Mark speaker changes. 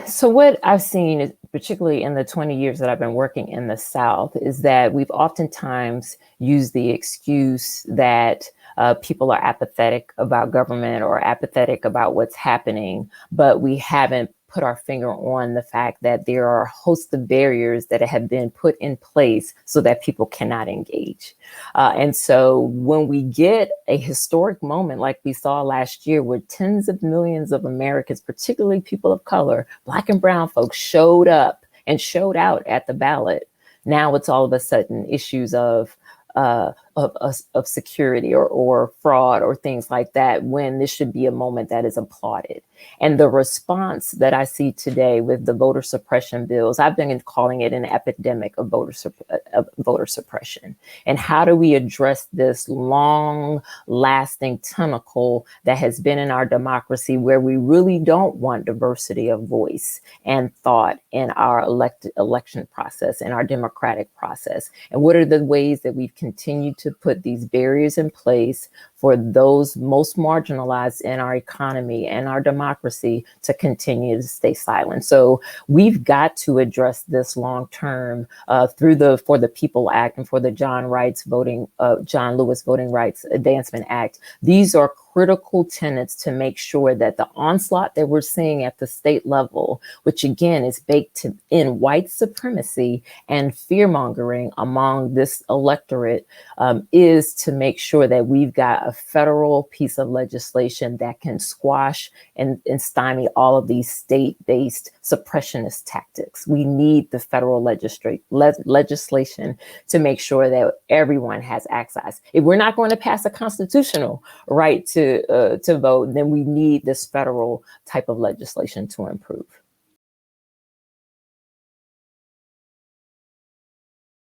Speaker 1: So what I've seen, particularly in the 20 years that I've been working in the South, is that we've oftentimes used the excuse that people are apathetic about government or apathetic about what's happening, but we haven't put our finger on the fact that there are a host of barriers that have been put in place so that people cannot engage. And so when we get a historic moment like we saw last year, where tens of millions of Americans, particularly people of color, Black and brown folks, showed up and showed out at the ballot, now it's all of a sudden issues of security or fraud or things like that, when this should be a moment that is applauded. And the response that I see today with the voter suppression bills, I've been calling it an epidemic of voter suppression. And how do we address this long lasting tentacle that has been in our democracy, where we really don't want diversity of voice and thought in our election process and our democratic process? And what are the ways that we've continued to put these barriers in place for those most marginalized in our economy and our democracy to continue to stay silent? So we've got to address this long term through the For the People Act and for the John Lewis Voting Rights Advancement Act. These are critical tenets to make sure that the onslaught that we're seeing at the state level, which again is baked in white supremacy and fear mongering among this electorate, is to make sure that we've got a federal piece of legislation that can squash and stymie all of these state-based suppressionist tactics. We need the federal legislation to make sure that everyone has access. If we're not going to pass a constitutional right to vote, then we need this federal type of legislation to improve.